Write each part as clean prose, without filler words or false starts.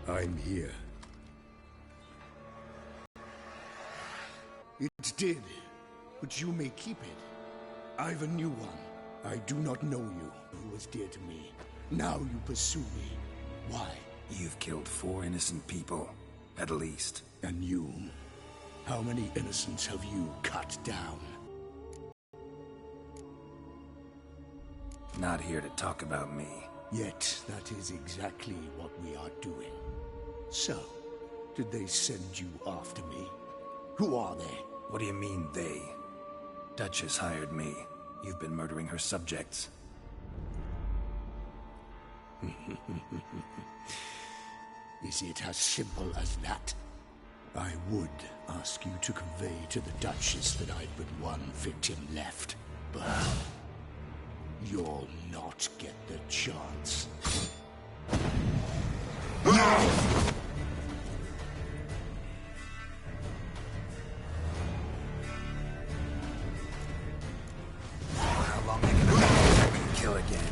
I'm here. It did, but you may keep it. I've a new one. I do not know you, who was dear to me. Now you pursue me. Why? You've killed 4 innocent people, at least. And you? How many innocents have you cut down? Not here to talk about me. Yet, that is exactly what we are doing. So, did they send you after me? Who are they? What do you mean, they? Duchess hired me. You've been murdering her subjects. Is it as simple as that? I would ask you to convey to the Duchess that I've but one victim left, but you'll not get the chance. How long are you gonna let me kill again?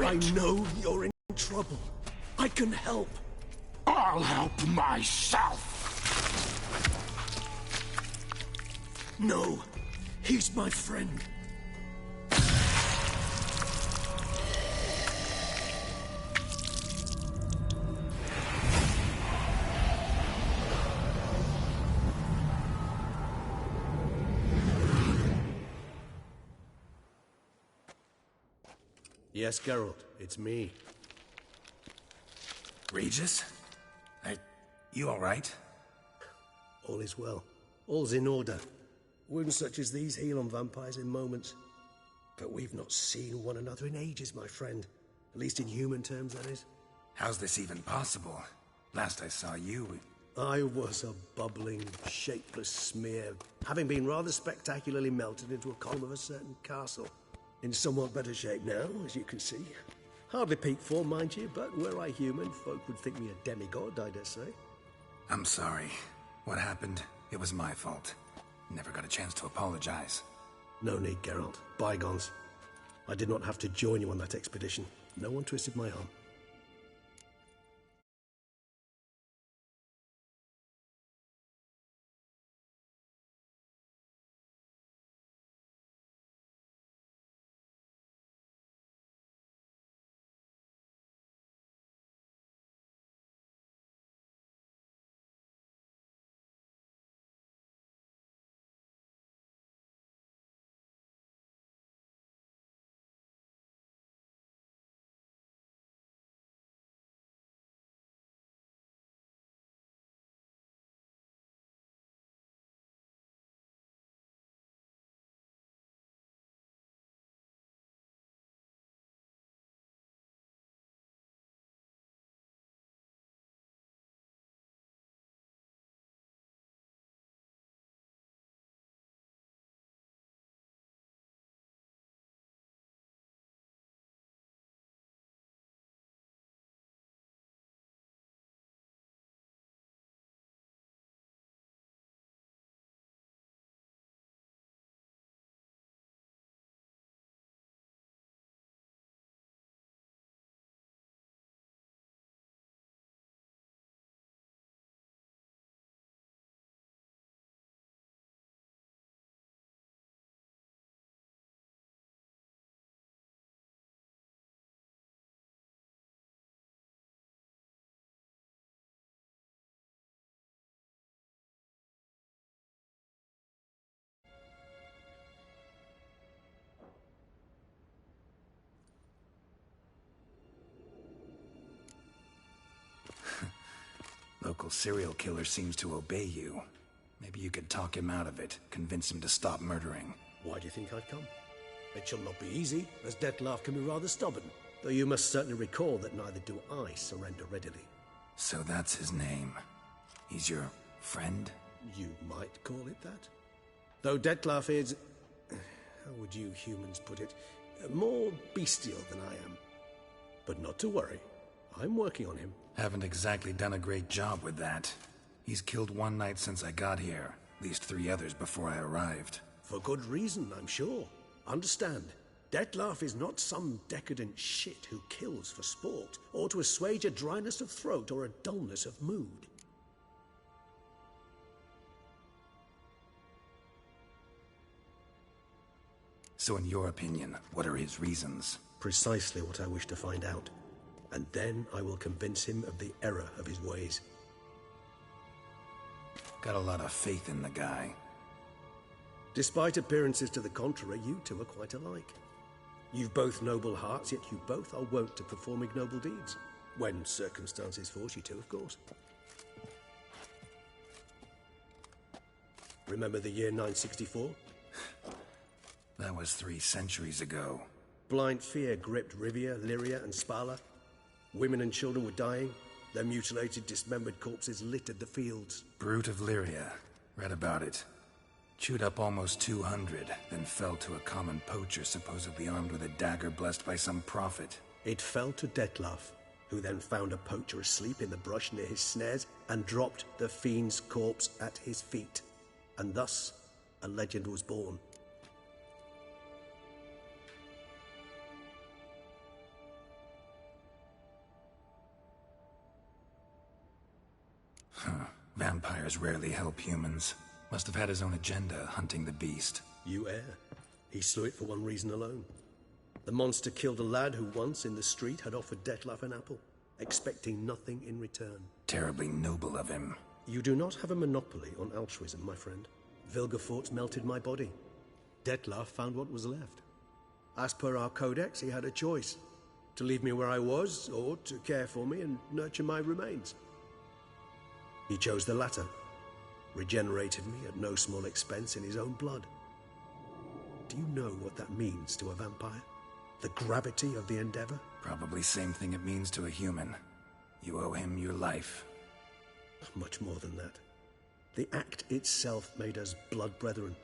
it! I know you're in trouble. I can help. I'll help myself! No, he's my friend. Yes, Geralt, it's me. Regis? You alright? All is well. All's in order. Wounds such as these heal on vampires in moments. But we've not seen one another in ages, my friend. At least in human terms, that is. How's this even possible? Last I saw you... I was a bubbling, shapeless smear, having been rather spectacularly melted into a column of a certain castle. In somewhat better shape now, as you can see. Hardly peak form, mind you, but were I human, folk would think me a demigod, I dare say. I'm sorry. What happened, it was my fault. Never got a chance to apologize. No need, Geralt. Bygones. I did not have to join you on that expedition. No one twisted my arm. Local serial killer seems to obey you. Maybe you could talk him out of it, convince him to stop murdering. Why do you think I'd come? It shall not be easy, as Dettlaff can be rather stubborn. Though you must certainly recall that neither do I surrender readily. So that's his name. He's your friend? You might call it that. Though Dettlaff is... how would you humans put it? More bestial than I am. But not to worry. I'm working on him. Haven't exactly done a great job with that. He's killed one knight since I got here. At least 3 others before I arrived. For good reason, I'm sure. Understand, Dettlaff is not some decadent shit who kills for sport, or to assuage a dryness of throat or a dullness of mood. So in your opinion, what are his reasons? Precisely what I wish to find out. And then I will convince him of the error of his ways. Got a lot of faith in the guy. Despite appearances to the contrary, you two are quite alike. You've both noble hearts, yet you both are wont to perform ignoble deeds. When circumstances force you to, of course. Remember the year 964? That was 3 centuries ago. Blind fear gripped Rivia, Lyria, and Spala. Women and children were dying. Their mutilated, dismembered corpses littered the fields. Brute of Lyria. Read about it. Chewed up almost 200, then fell to a common poacher supposedly armed with a dagger blessed by some prophet. It fell to Dettlaff, who then found a poacher asleep in the brush near his snares and dropped the fiend's corpse at his feet. And thus, a legend was born. Vampires rarely help humans. Must have had his own agenda, hunting the beast. You err. He slew it for one reason alone. The monster killed a lad who once, in the street, had offered Dettlaff an apple, expecting nothing in return. Terribly noble of him. You do not have a monopoly on altruism, my friend. Vilgefortz melted my body. Dettlaff found what was left. As per our codex, he had a choice. To leave me where I was, or to care for me and nurture my remains. He chose the latter. Regenerated me at no small expense in his own blood. Do you know what that means to a vampire? The gravity of the endeavor? Probably same thing it means to a human. You owe him your life. Much more than that. The act itself made us blood brethren.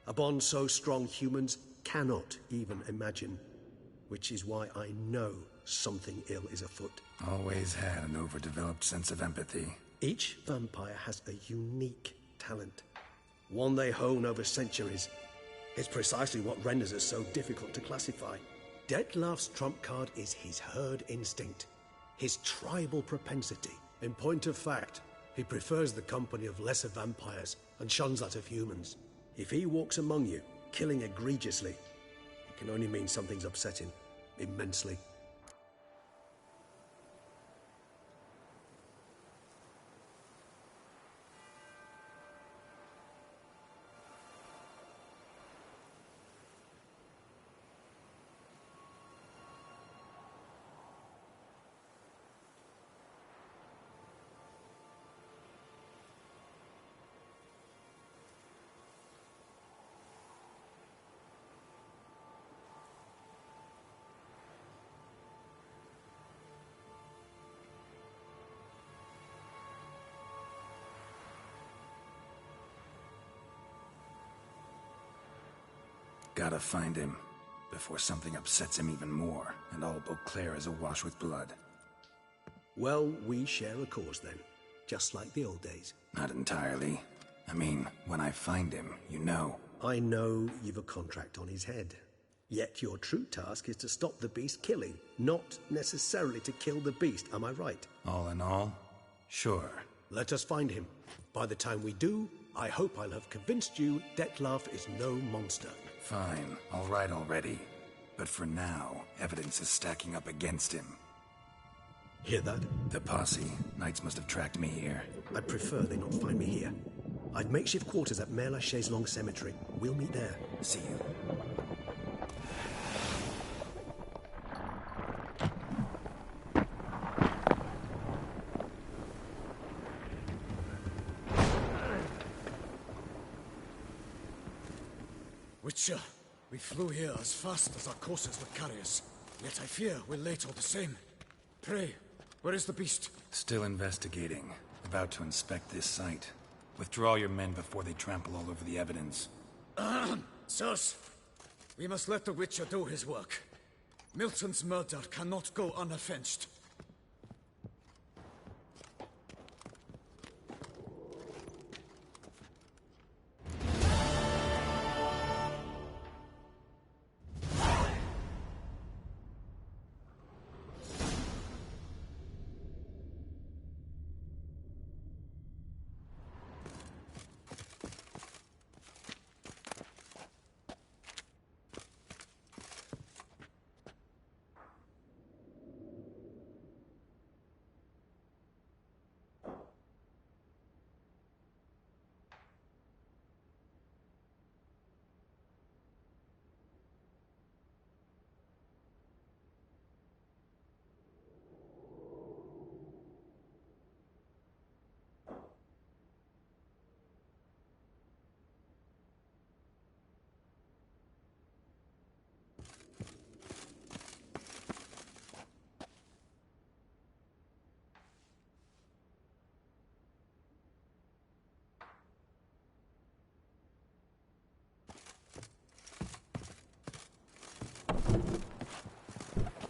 A bond so strong humans cannot even imagine. Which is why I know something ill is afoot. Always had an overdeveloped sense of empathy. Each vampire has a unique talent. One they hone over centuries. It's precisely what renders us so difficult to classify. Dettlaff's trump card is his herd instinct. His tribal propensity. In point of fact, he prefers the company of lesser vampires and shuns that of humans. If he walks among you, killing egregiously, it can only mean something's upset him immensely. Gotta find him, before something upsets him even more, and all Beauclair is awash with blood. Well, we share a cause then, just like the old days. Not entirely. I mean, when I find him, you know. I know you've a contract on his head. Yet your true task is to stop the beast killing, not necessarily to kill the beast, am I right? All in all, sure. Let us find him. By the time we do, I hope I'll have convinced you Dettlaff is no monster. Fine, all right already. But for now, evidence is stacking up against him. Hear that? The posse. Knights must have tracked me here. I'd prefer they not find me here. I'd makeshift quarters at Mère Lachaise Long Cemetery. We'll meet there. See you. Witcher, we flew here as fast as our courses would carry us. Yet I fear we're late all the same. Pray, where is the beast? Still investigating. About to inspect this site. Withdraw your men before they trample all over the evidence. Sirs, we must let the Witcher do his work. Milton's murder cannot go unavenged.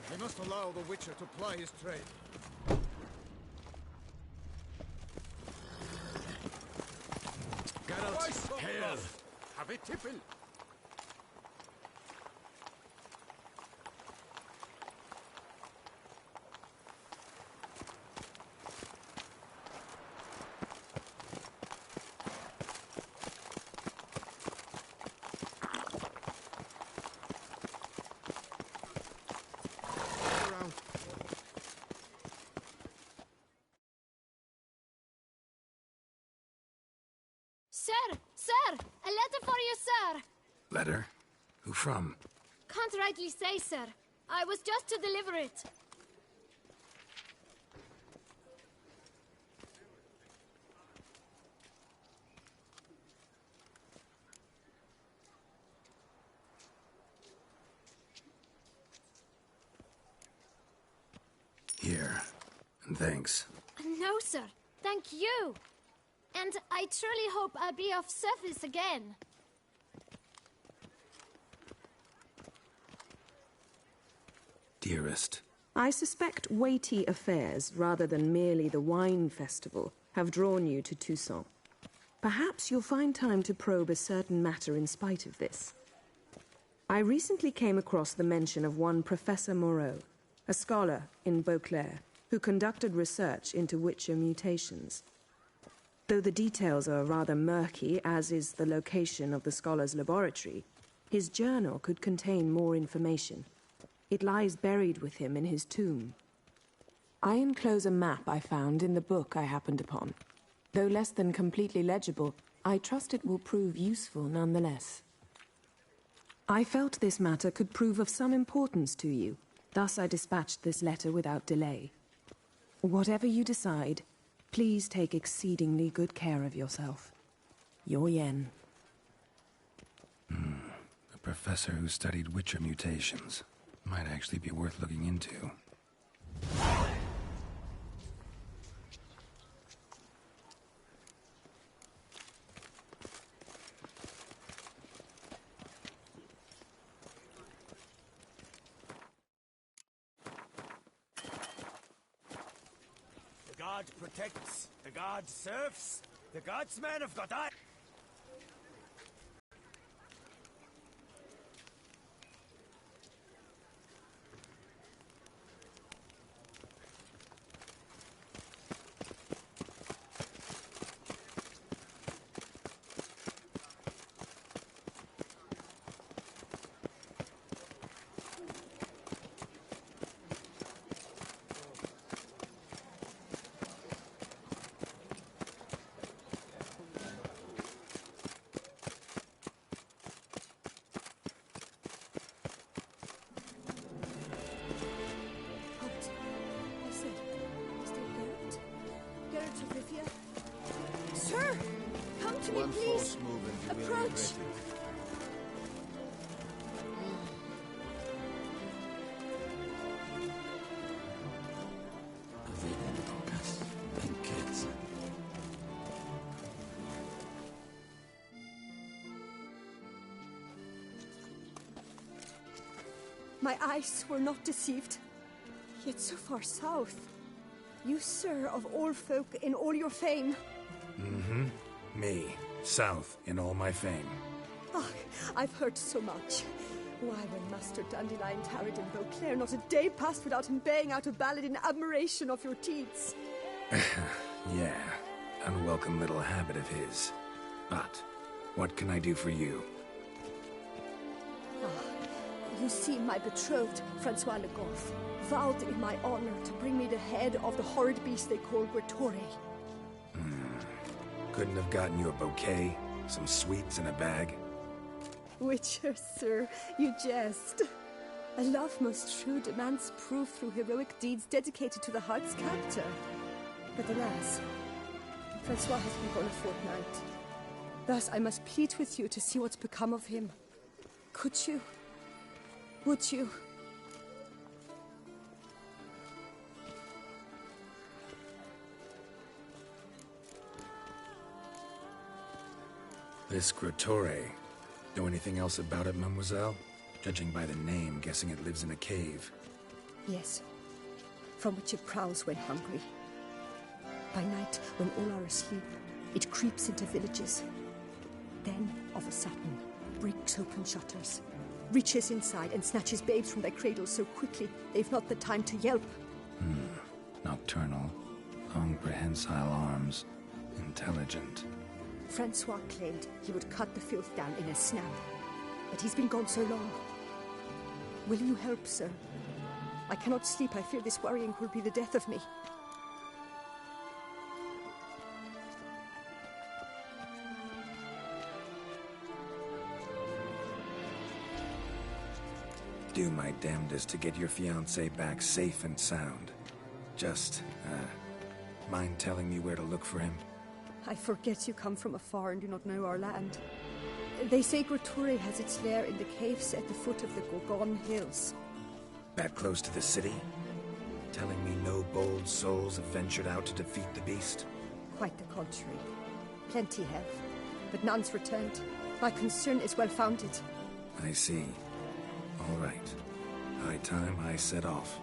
We must allow the Witcher to ply his trade. Geralt, hail! Have a tipple! Sir! Sir! A letter for you, sir! Letter? Who from? Can't rightly say, sir. I was just to deliver it. Here. And thanks. No, sir. Thank you. And I truly hope I'll be of service again. Dearest. I suspect weighty affairs, rather than merely the wine festival, have drawn you to Toussaint. Perhaps you'll find time to probe a certain matter in spite of this. I recently came across the mention of one Professor Moreau, a scholar in Beauclair, who conducted research into Witcher mutations. Though the details are rather murky, as is the location of the scholar's laboratory, his journal could contain more information. It lies buried with him in his tomb. I enclose a map I found in the book I happened upon. Though less than completely legible, I trust it will prove useful nonetheless. I felt this matter could prove of some importance to you, thus I dispatched this letter without delay. Whatever you decide, please take exceedingly good care of yourself. Your Yen. A professor who studied Witcher mutations. Might actually be worth looking into. The god protects, the god serves, the gods men have got eye. Sir! Come to me, One please! false move and you will Approach! regret it. My eyes were not deceived, yet so far south. You, sir, of all folk in all your fame. Me. South in all my fame. Ah, I've heard so much. Why, when Master Dandelion tarried in Beauclair, not a day passed without him baying out a ballad in admiration of your deeds. Yeah, unwelcome little habit of his. But, what can I do for you? You see, my betrothed, Francois Le Goff, vowed in my honor to bring me the head of the horrid beast they call Grattore. Couldn't have gotten you a bouquet? Some sweets in a bag? Witcher, sir, you jest. A love most true demands proof through heroic deeds dedicated to the heart's captor. But alas, Francois has been gone a fortnight. Thus I must plead with you to see what's become of him. Could you? Would you? This Grattore. Know anything else about it, mademoiselle? Judging by the name, guessing it lives in a cave. Yes, from which it prowls when hungry. By night, when all are asleep, it creeps into villages. Then, of a sudden, breaks open shutters, reaches inside and snatches babes from their cradles so quickly they've not the time to yelp. Nocturnal. Long prehensile arms. Intelligent. Francois claimed he would cut the filth down in a snap, but he's been gone so long. Will you help, sir? I cannot sleep. I fear this worrying will be the death of me. do my damnedest to get your fiancé back safe and sound. Just, mind telling me where to look for him? I forget you come from afar and do not know our land. They say Groturi has its lair in the caves at the foot of the Gorgon Hills. That close to the city? Telling me no bold souls have ventured out to defeat the beast? Quite the contrary. Plenty have, but none's returned. My concern is well founded. I see. All right. High time I set off.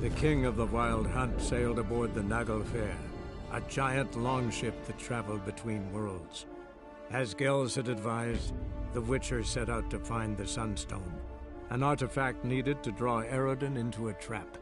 The king of the Wild Hunt sailed aboard the Naglfar, a giant longship that traveled between worlds. As Gels had advised, the Witcher set out to find the Sunstone, an artifact needed to draw Eredin into a trap.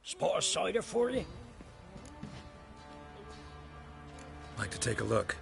Spot a cider for you? Like to take a look.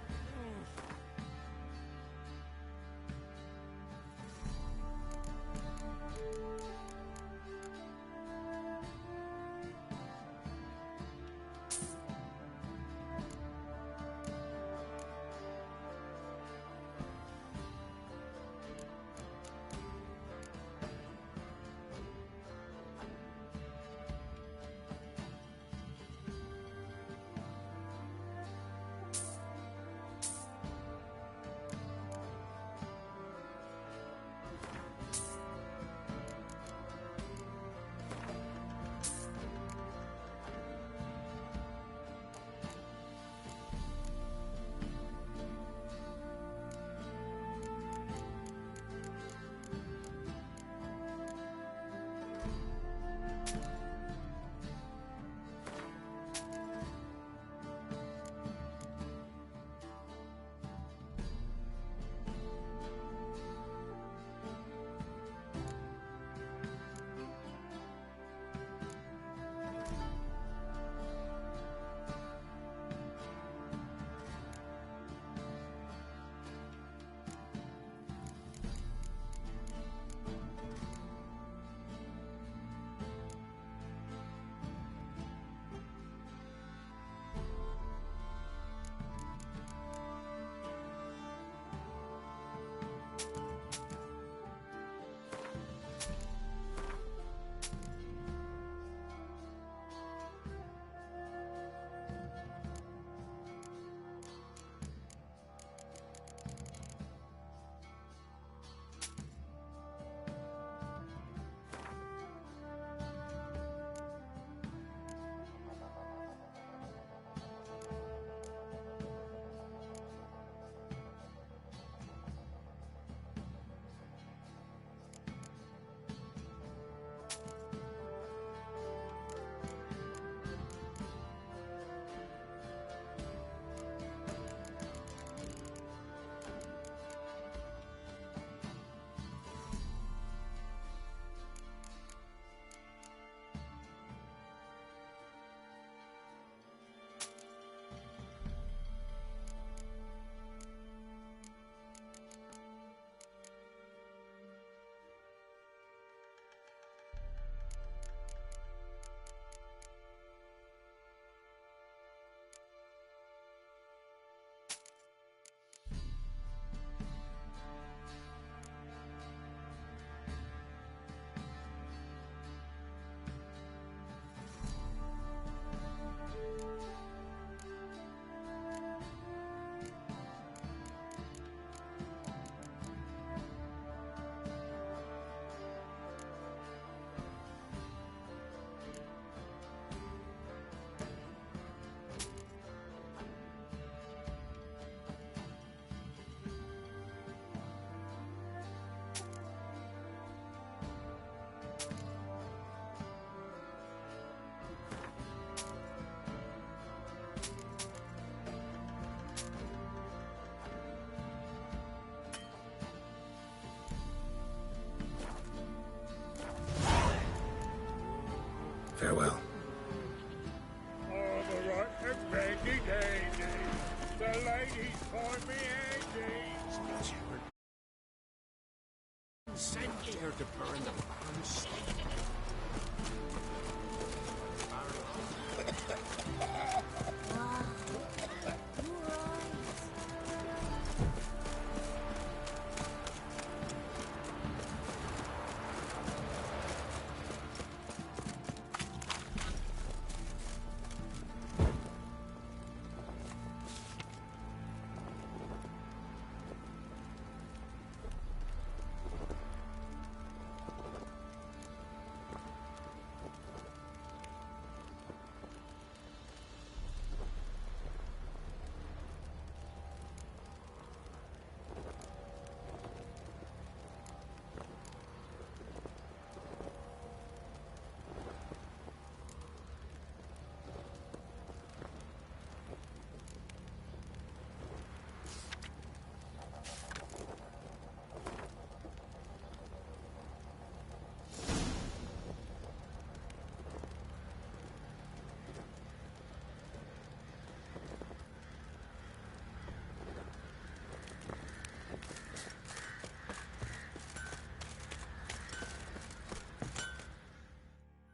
Sent here to burn the Baron's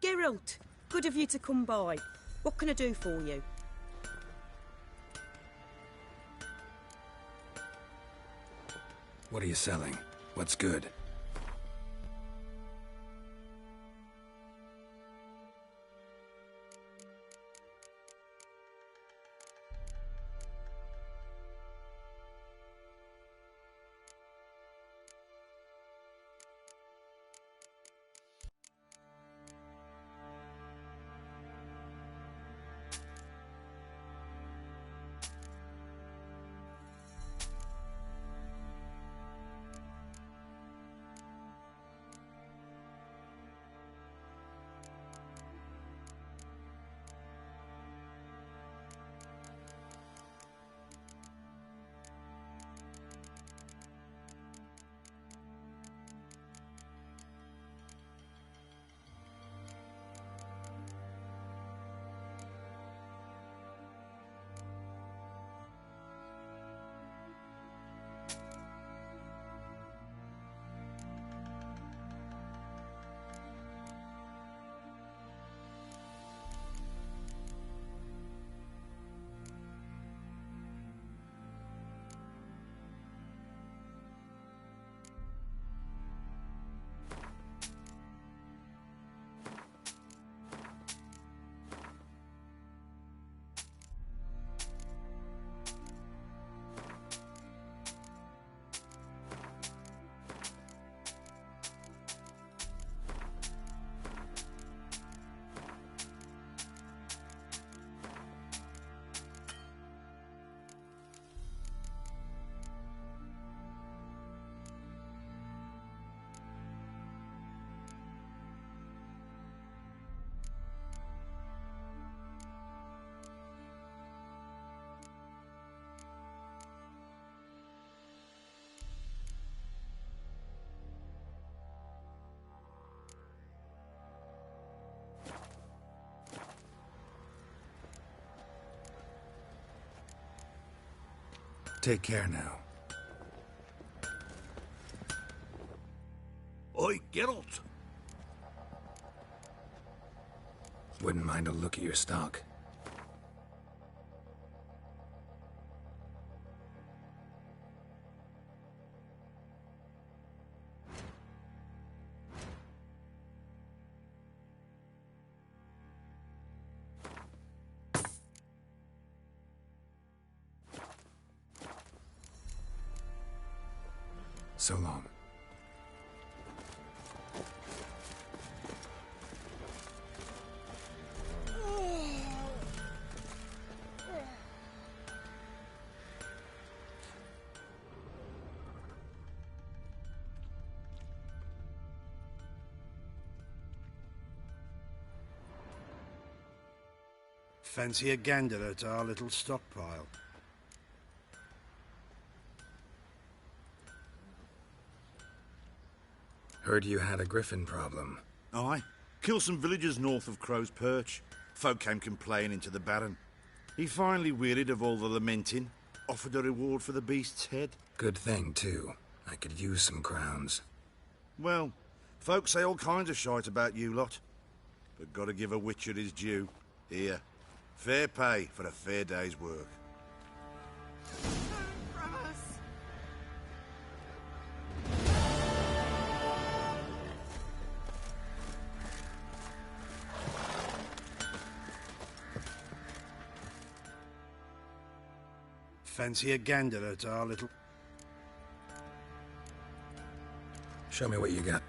Geralt, good of you to come by. What can I do for you? What are you selling? What's good? Take care now. Oi, Geralt! Wouldn't mind a look at your stock. So long. Fancy a gander at our little stockpile. Heard you had a griffin problem. Aye. Killed some villagers north of Crow's Perch. Folk came complaining to the Baron. He finally wearied of all the lamenting, offered a reward for the beast's head. Good thing, too. I could use some crowns. Well, folks say all kinds of shite about you lot. But gotta give a witcher his due. Here, fair pay for a fair day's work. Fancy a gander at our little... Show me what you got.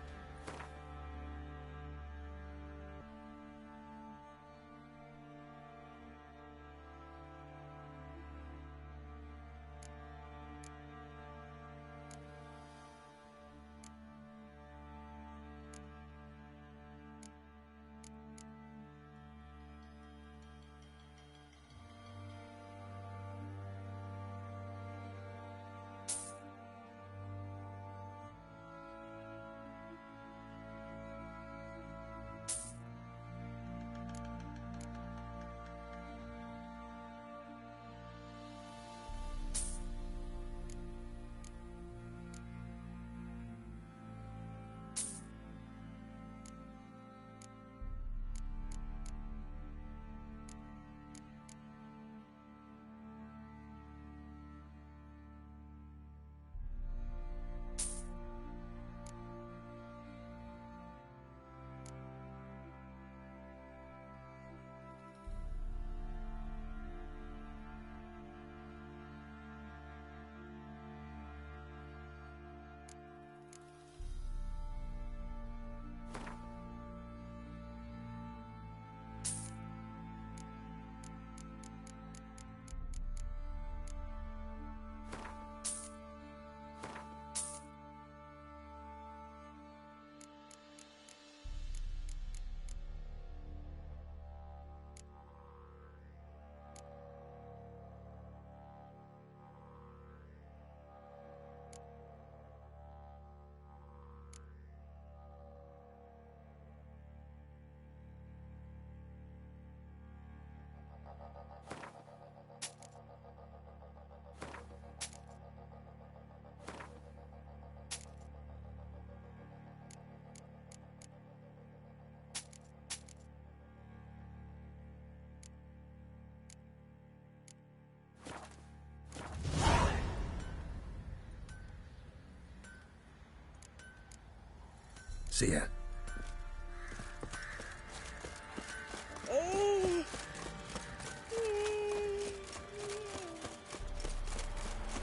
See ya.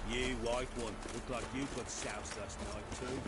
You white one, look like you got soused last night too.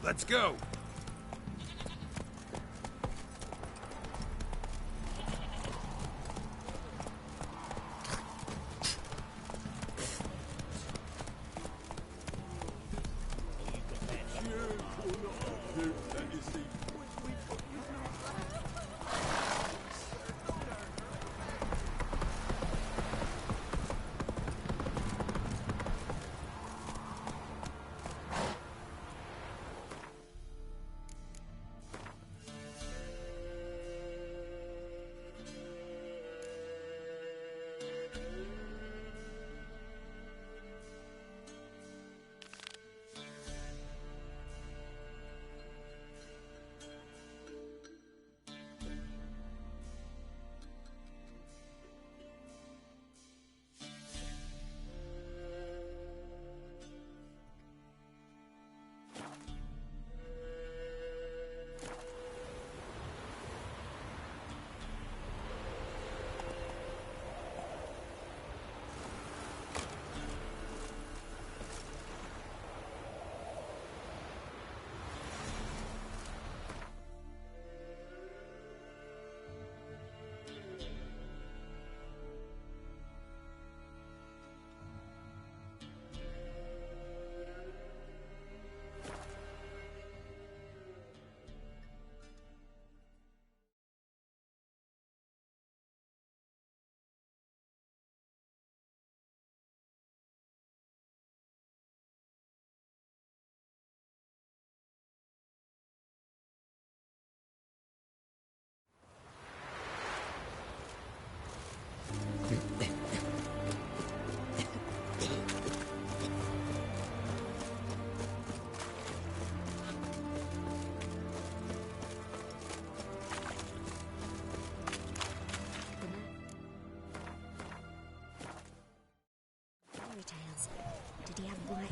Let's go! fairy tales. Did he have blade?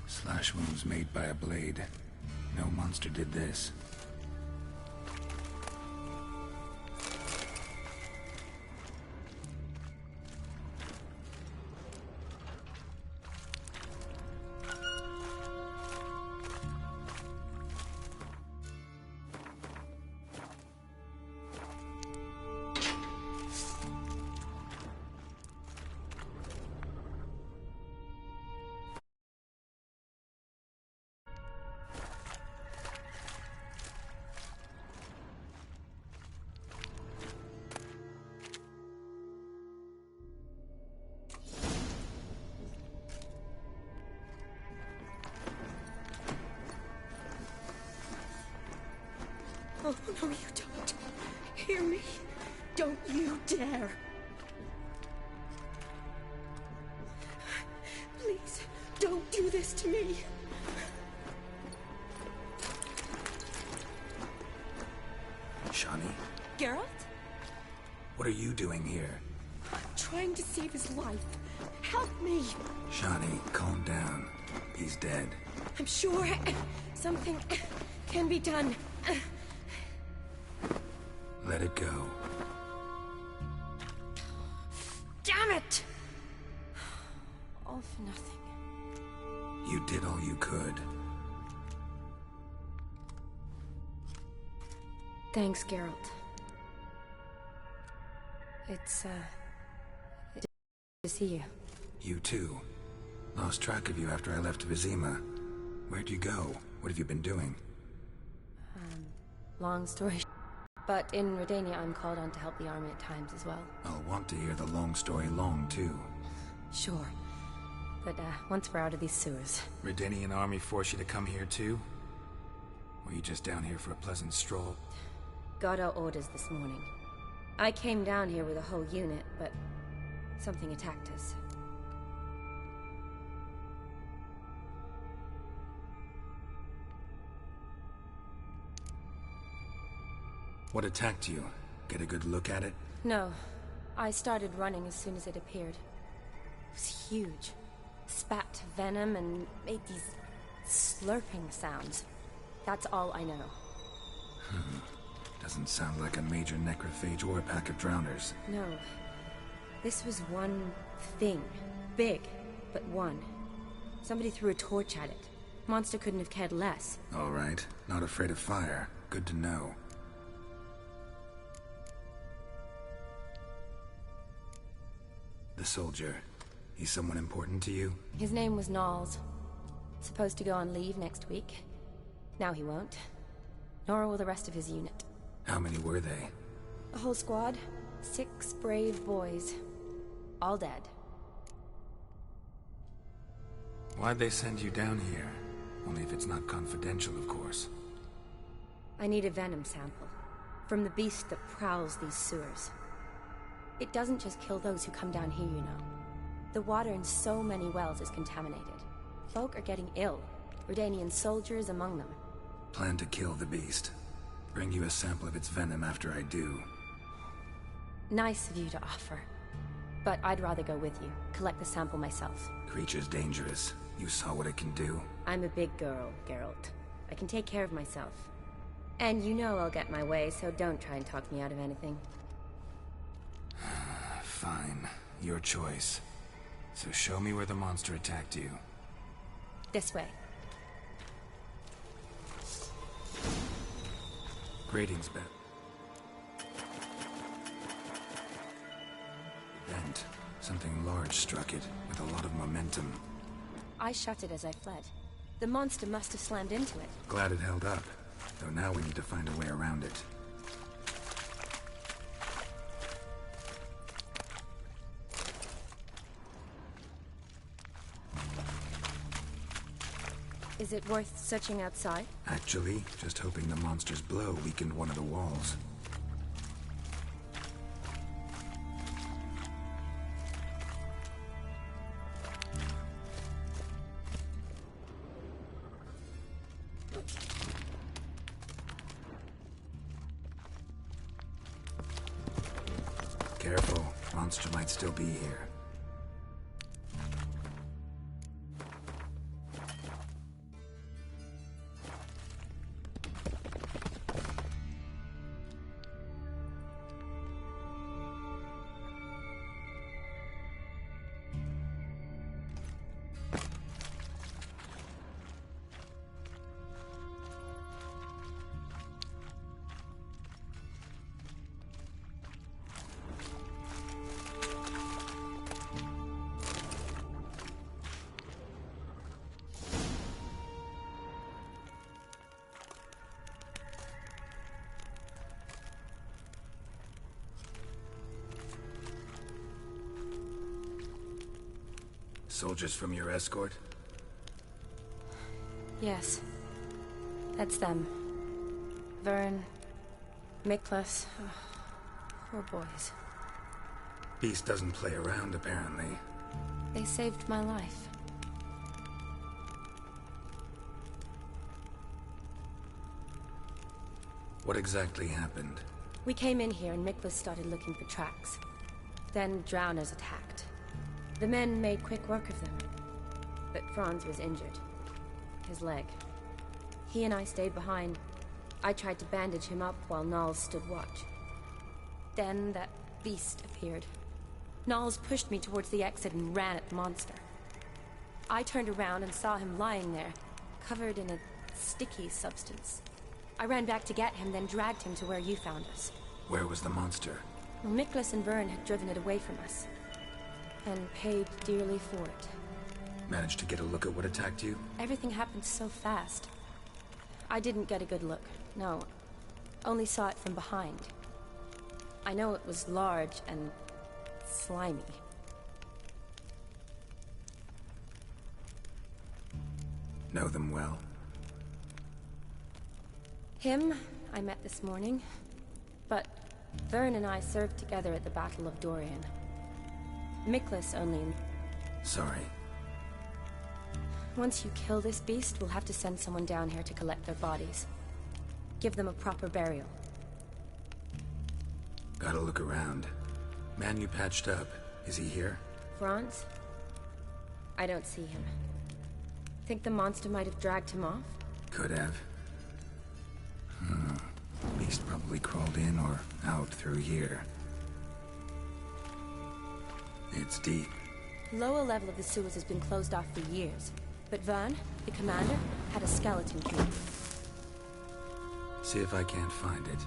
Slash wounds made by a blade. No monster did this. Oh, no, you don't. Hear me? Don't you dare. Please, don't do this to me. Shani? Geralt? What are you doing here? I'm trying to save his life. Help me. Shani, calm down. He's dead. I'm sure something can be done. Let it go. Damn it! All for nothing. You did all you could. Thanks, Geralt. It's, good to see you. You too. Lost track of you after I left Vizima. Where'd you go? What have you been doing? Long story. But in Redania, I'm called on to help the army at times as well. I'll want to hear the long story long, too. Sure. But, once we're out of these sewers... Redanian army forced you to come here, too? Or are you just down here for a pleasant stroll? Got our orders this morning. I came down here with a whole unit, but... something attacked us. What attacked you? Get a good look at it? No. I started running as soon as it appeared. It was huge. Spat venom and made these slurping sounds. That's all I know. Doesn't sound like a major necrophage or a pack of drowners. No. This was one thing. Big, but one. Somebody threw a torch at it. Monster couldn't have cared less. All right. Not afraid of fire. Good to know. The soldier. He's someone important to you? His name was Knowles. Supposed to go on leave next week. Now he won't. Nor will the rest of his unit. How many were they? A whole squad. 6 brave boys. All dead. Why'd they send you down here? Only if it's not confidential, of course. I need a venom sample. From the beast that prowls these sewers. It doesn't just kill those who come down here, you know. The water in so many wells is contaminated. Folk are getting ill. Redanian soldiers among them. Plan to kill the beast. Bring you a sample of its venom after I do. Nice of you to offer. But I'd rather go with you. Collect the sample myself. Creature's dangerous. You saw what it can do. I'm a big girl, Geralt. I can take care of myself. And you know I'll get my way, so don't try and talk me out of anything. Fine. Your choice. So show me where the monster attacked you. This way. Gratings, Bet. Vent. Something large struck it, with a lot of momentum. I shut it as I fled. The monster must have slammed into it. Glad it held up. Though now we need to find a way around it. Is it worth searching outside? Actually, just hoping the monster's blow weakened one of the walls. Careful, monster might still be here. Soldiers from your escort? Yes. That's them. Vern, Miklas. Oh, poor boys. Beast doesn't play around, apparently. They saved my life. What exactly happened? We came in here and Miklas started looking for tracks. Then drowners attacked. The men made quick work of them. But Franz was injured. His leg. He and I stayed behind. I tried to bandage him up while Nals stood watch. Then that beast appeared. Nals pushed me towards the exit and ran at the monster. I turned around and saw him lying there, covered in a sticky substance. I ran back to get him, then dragged him to where you found us. Where was the monster? Well, Miklas and Vern had driven it away from us. And paid dearly for it. Managed to get a look at what attacked you? Everything happened so fast. I didn't get a good look, no. Only saw it from behind. I know it was large and slimy. Know them well? Him, I met this morning. But Vern and I served together at the Battle of Dorian. Miklas only... Sorry. Once you kill this beast, we'll have to send someone down here to collect their bodies. Give them a proper burial. Gotta look around. Man you patched up, is he here? Franz? I don't see him. Think the monster might have dragged him off? Could have. Beast probably crawled in or out through here. It's deep. Lower level of the sewers has been closed off for years. But Vern, the commander, had a skeleton key. See if I can't find it.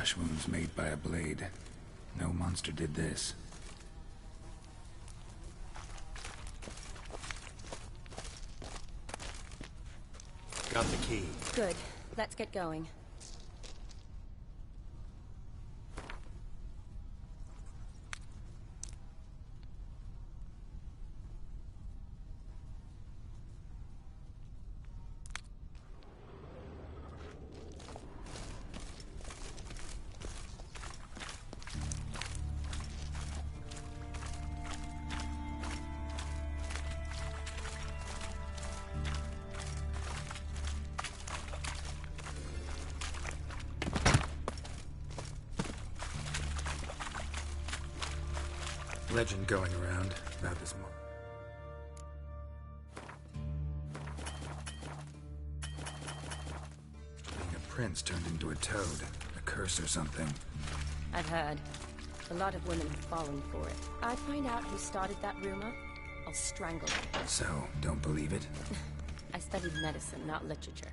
slash wounds made by a blade. No monster did this. Got the key. Good. Let's get going. Legend going around about this mo- Being a prince turned into a toad. A curse or something. I've heard. A lot of women have fallen for it. I find out who started that rumor, I'll strangle them. So, don't believe it? I studied medicine, not literature.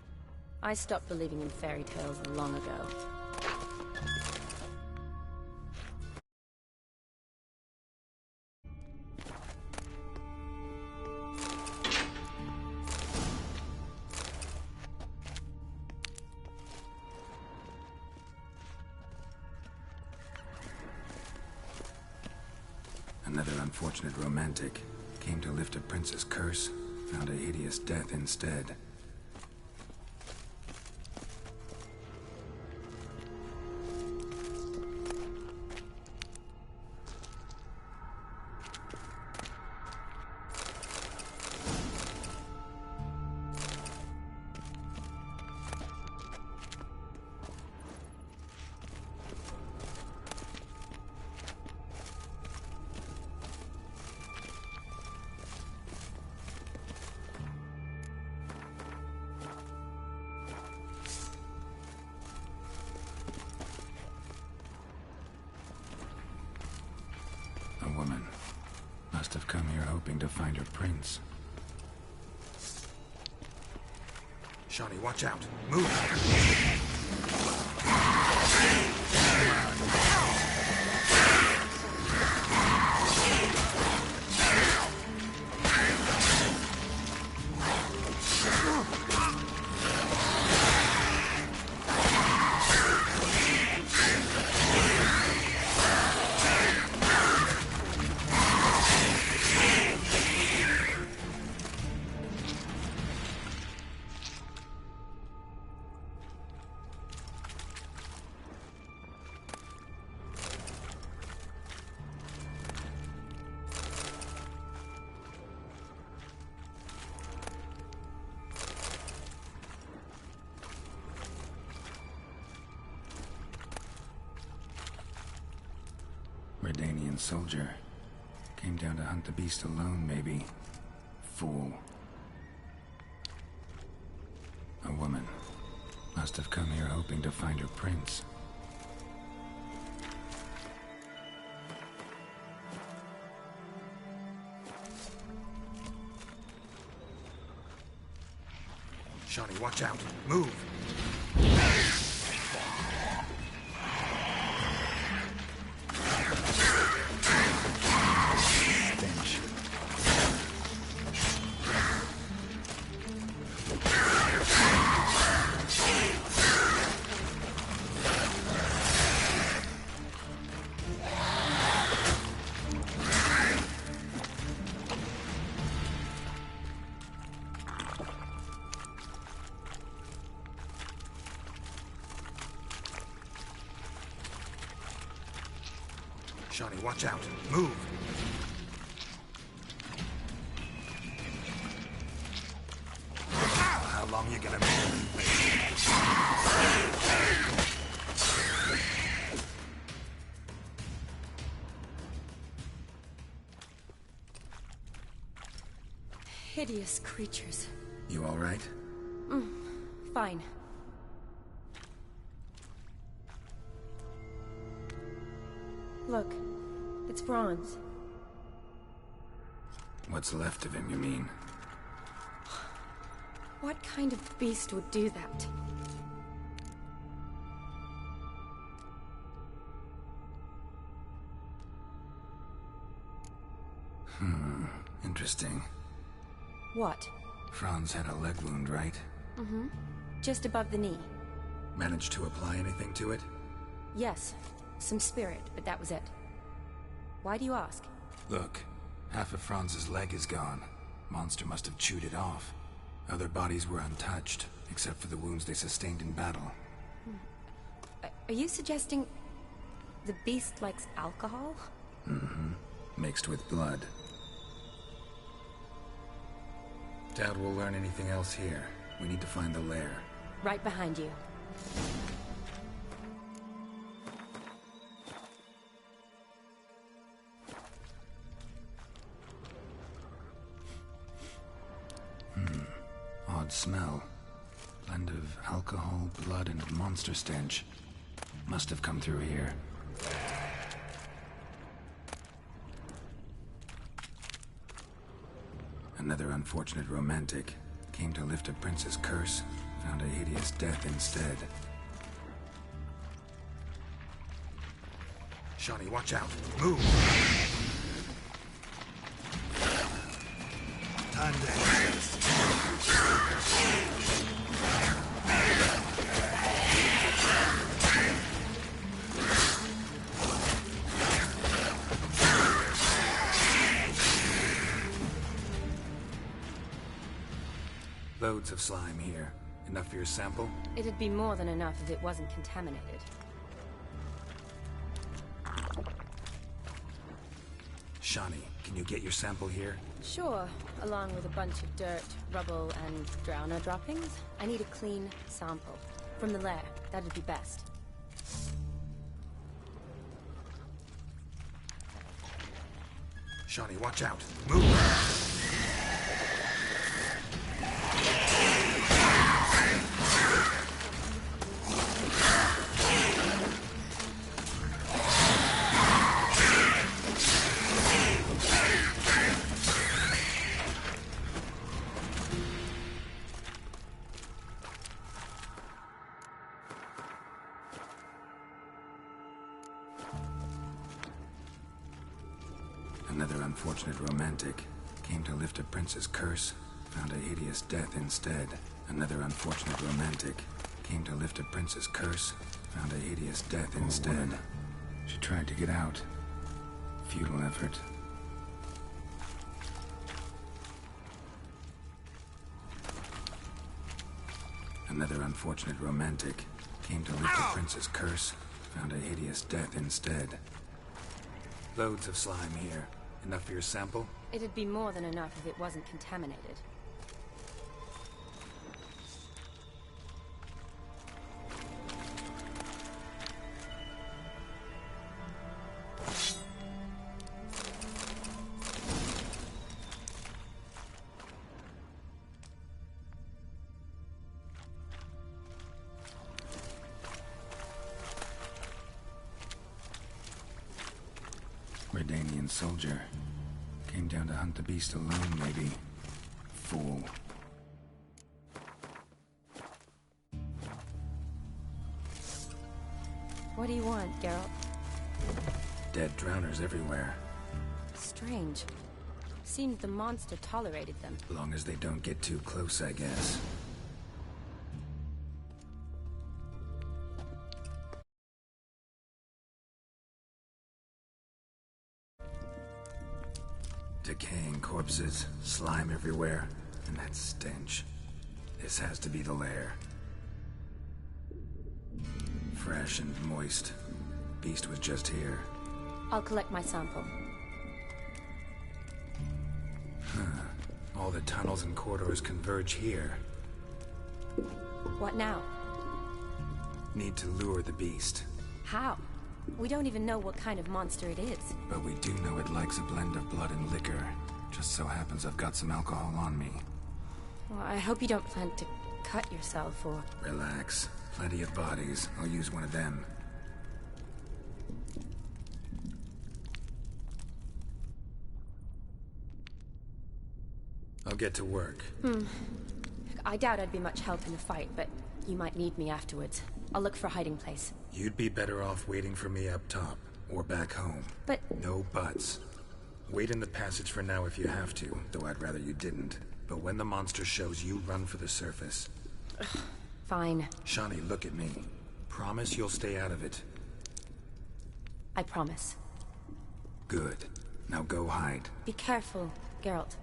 I stopped believing in fairy tales long ago. Another unfortunate romantic. Came to lift a prince's curse, found a hideous death instead. A woman. Must have come here hoping to find her prince. Shawnee, watch out! Move! Redanian soldier. Came down to hunt the beast alone, maybe. Fool. A woman. Must have come here hoping to find her prince. Shawnee, watch out! Move! Shawnee, watch out! Move! How long you gonna be? Hideous creatures. You all right? Fine. Look, it's Franz. What's left of him, you mean? What kind of beast would do that? Interesting. What? Franz had a leg wound, right? Mm-hmm. Just above the knee. Managed to apply anything to it? Yes. Some spirit, but that was it. Why do you ask? Look, half of Franz's leg is gone. Monster must have chewed it off. Other bodies were untouched, except for the wounds they sustained in battle. Are you suggesting the beast likes alcohol? Mm-hmm. Mixed with blood. Doubt we'll learn anything else here. We need to find the lair. Right behind you. Odd smell. Blend of alcohol, blood, and monster stench. Must have come through here. Another unfortunate romantic. Came to lift a prince's curse, found a hideous death instead. Shani, watch out! Move! Time to Loads of slime here. Enough for your sample? It'd be more than enough if it wasn't contaminated. Shani, can you get your sample here? Sure, along with a bunch of dirt, rubble, and drowner droppings. I need a clean sample. From the lair, that'd be best. Shani, watch out! Move! Another unfortunate romantic. Came to lift a prince's curse, found a hideous death instead. Another unfortunate romantic. Came to lift a prince's curse, found a hideous death instead. She tried to get out. Futile effort. Another unfortunate romantic. Came to lift a prince's curse, found a hideous death instead. Loads of slime here. Enough for your sample? It'd be more than enough if it wasn't contaminated. Redanian soldier. Came down to hunt the beast alone, maybe. Fool. What do you want, Geralt? Dead drowners everywhere. Strange. Seemed the monster tolerated them. As long as they don't get too close, I guess. Decaying corpses, slime everywhere, and that stench. This has to be the lair. Fresh and moist. Beast was just here. I'll collect my sample. All the tunnels and corridors converge here. What now? Need to lure the beast. How? We don't even know what kind of monster it is. But we do know it likes a blend of blood and liquor. Just so happens I've got some alcohol on me. Well, I hope you don't plan to cut yourself or... Relax. Plenty of bodies. I'll use one of them. I'll get to work. I doubt I'd be much help in the fight, but you might need me afterwards. I'll look for a hiding place. You'd be better off waiting for me up top, or back home. But... No buts. Wait in the passage for now if you have to, though I'd rather you didn't. But when the monster shows, you run for the surface. Fine. Shani, look at me. Promise you'll stay out of it. I promise. Good. Now go hide. Be careful, Geralt.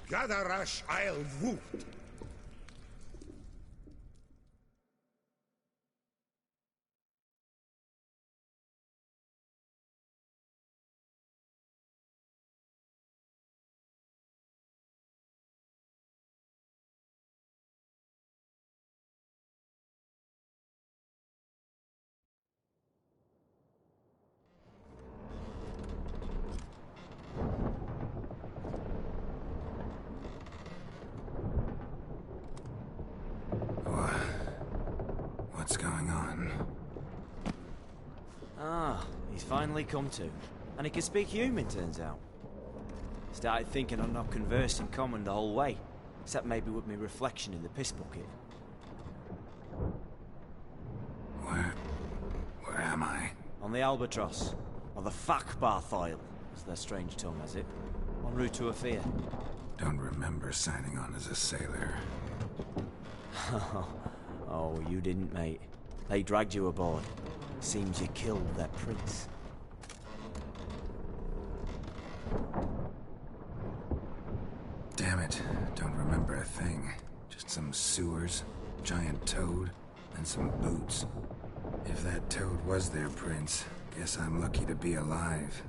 Gadarash I'll Wut. What's going on? Ah, he's finally come to. And he can speak human, turns out. Started thinking I'm not conversing common the whole way. Except maybe with me reflection in the piss bucket. Where am I? On the Albatross. Or the Fakbarth Isle, as their strange tongue has it. En route to Ophir. Don't remember signing on as a sailor. Oh, you didn't, mate. They dragged you aboard. Seems you killed their prince. Damn it, don't remember a thing. Just some sewers, giant toad, and some boots. If that toad was their prince, guess I'm lucky to be alive.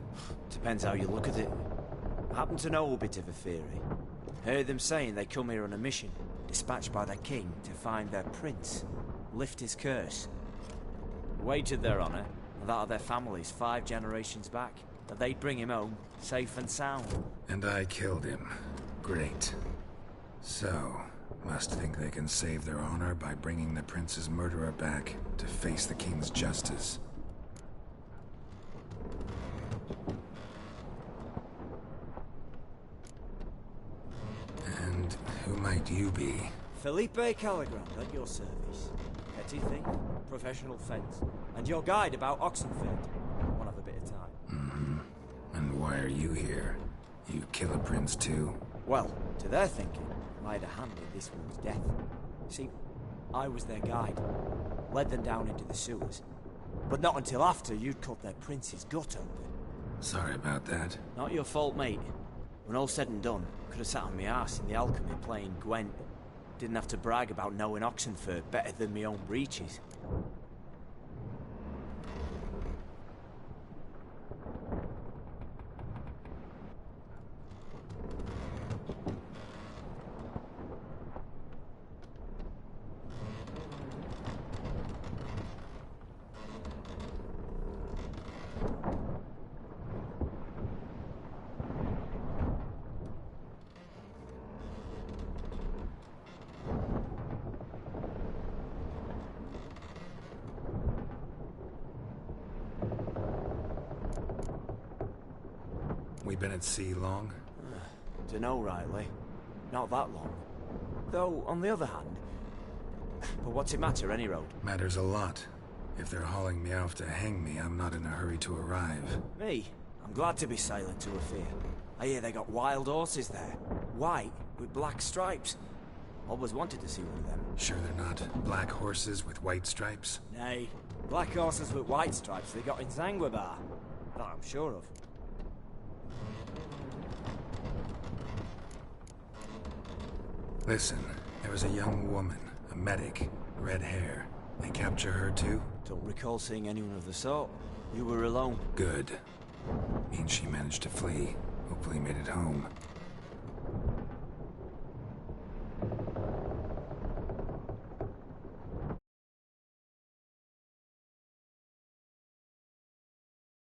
Depends how you look at it. I happen to know a bit of a theory. Heard them saying they come here on a mission, dispatched by their king to find their prince, lift his curse. Wagered their honor, and that of their families 5 generations back, that they'd bring him home, safe and sound. And I killed him. Great. So, must think they can save their honor by bringing the prince's murderer back to face the king's justice. And who might you be? Felipe Caligrand, at your service. Petty thief, professional fence, and your guide about Oxenfurt. One of a bit of time. Mm-hmm. And why are you here? You kill a prince too? Well, to their thinking, I had a hand in this one's death. See, I was their guide. Led them down into the sewers. But not until after you'd cut their prince's gut open. Sorry about that. Not your fault, mate. When all said and done, could have sat on my arse in the alchemy playing Gwent. Didn't have to brag about knowing Oxenfurt better than my own breeches. We been at sea long? Dunno rightly. Not that long. Though, on the other hand... But what's it matter, any road? Matters a lot. If they're hauling me off to hang me, I'm not in a hurry to arrive. Me? I'm glad to be sailing to Ophir. I hear they got wild horses there. White, with black stripes. Always wanted to see one of them. Sure they're not black horses with white stripes? Nay, black horses with white stripes they got in Zanguebar. That I'm sure of. Listen, there was a young woman, a medic, red hair. They capture her too? Don't recall seeing anyone of the sort. You were alone. Good. Means she managed to flee. Hopefully made it home.